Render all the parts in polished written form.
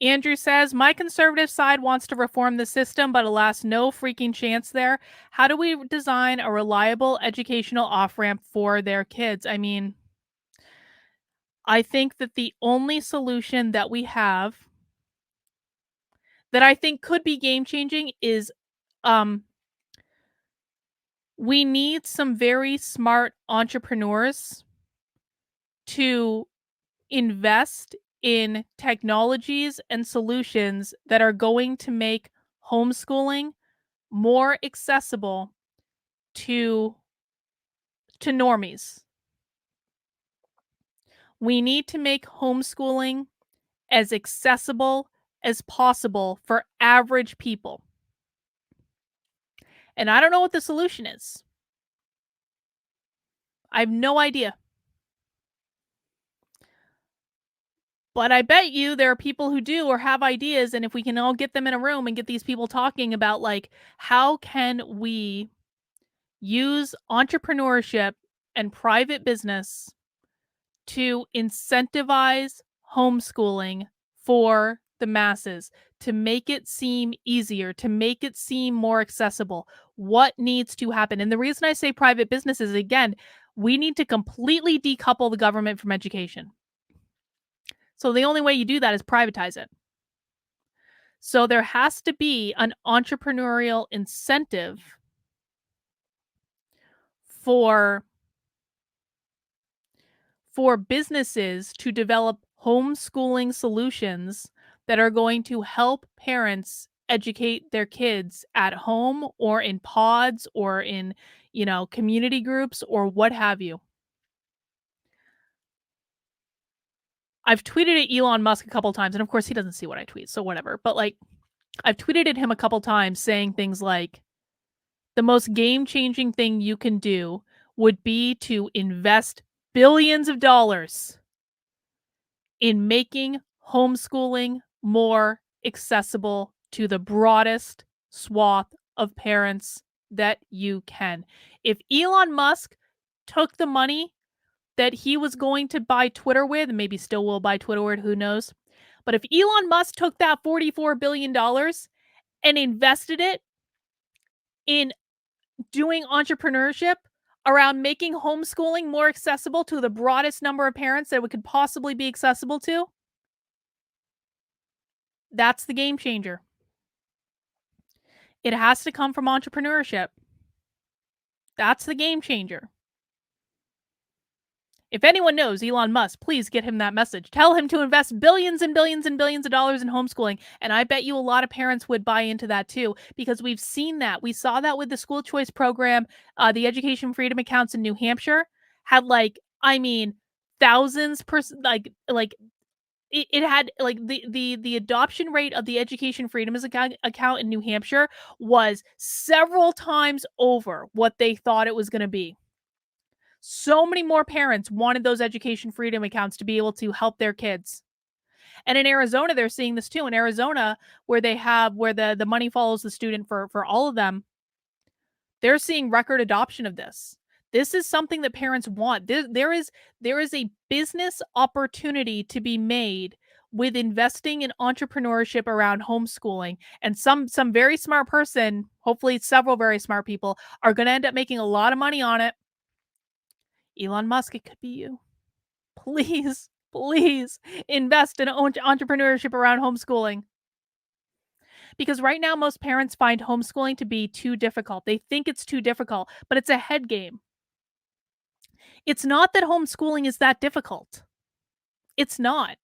Andrew says, my conservative side wants to reform the system, but alas, no freaking chance there. How do we design a reliable educational off-ramp for their kids? I mean, I think that the only solution that we have that I think could be game-changing is we need some very smart entrepreneurs to invest in technologies and solutions that are going to make homeschooling more accessible to normies. We need to make homeschooling as accessible as possible for average people. And I don't know what the solution is. I have no idea. But I bet you there are people who do or have ideas, and if we can all get them in a room and get these people talking about, like, how can we use entrepreneurship and private business to incentivize homeschooling for the masses, to make it seem easier, to make it seem more accessible. What needs to happen? And the reason I say private businesses, again, we need to completely decouple the government from education. So the only way you do that is privatize it. So there has to be an entrepreneurial incentive for businesses to develop homeschooling solutions that are going to help parents educate their kids at home or in pods or in, community groups or what have you. I've tweeted at Elon Musk a couple times, and of course he doesn't see what I tweet, so whatever. But like, I've tweeted at him a couple times saying things like, the most game-changing thing you can do would be to invest billions of dollars in making homeschooling more accessible to the broadest swath of parents that you can. If Elon Musk took the money that he was going to buy Twitter with, and maybe still will buy Twitter with, who knows? But if Elon Musk took that $44 billion and invested it in doing entrepreneurship around making homeschooling more accessible to the broadest number of parents that it could possibly be accessible to, that's the game changer. It has to come from entrepreneurship. That's the game changer. If anyone knows Elon Musk, please get him that message. Tell him to invest billions and billions and billions of dollars in homeschooling. And I bet you a lot of parents would buy into that too, because we've seen that. We saw that with the school choice program. The education freedom accounts in New Hampshire had thousands it had like the adoption rate of the education freedom account in New Hampshire was several times over what they thought it was going to be. So many more parents wanted those education freedom accounts to be able to help their kids. And in Arizona, they're seeing this too. In Arizona, where the money follows the student for all of them, they're seeing record adoption of this. This is something that parents want. There is a business opportunity to be made with investing in entrepreneurship around homeschooling. And some very smart person, hopefully several very smart people, are going to end up making a lot of money on it. Elon Musk, it could be you. Please, please invest in entrepreneurship around homeschooling. Because right now, most parents find homeschooling to be too difficult. They think it's too difficult, but it's a head game. It's not that homeschooling is that difficult. It's not.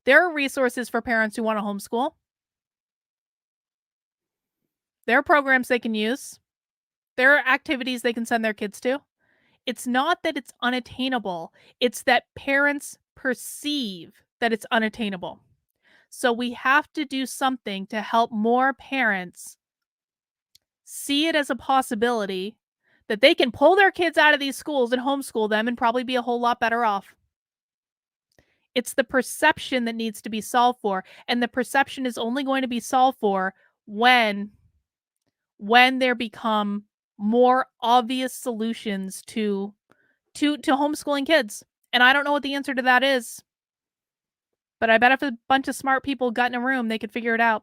There are resources for parents who want to homeschool. There are programs they can use. There are activities they can send their kids to. It's not that it's unattainable. It's that parents perceive that it's unattainable. So we have to do something to help more parents see it as a possibility that they can pull their kids out of these schools and homeschool them and probably be a whole lot better off. It's the perception that needs to be solved for, and the perception is only going to be solved for when there become more obvious solutions to homeschooling kids. And I don't know what the answer to that is. But I bet if a bunch of smart people got in a room, they could figure it out.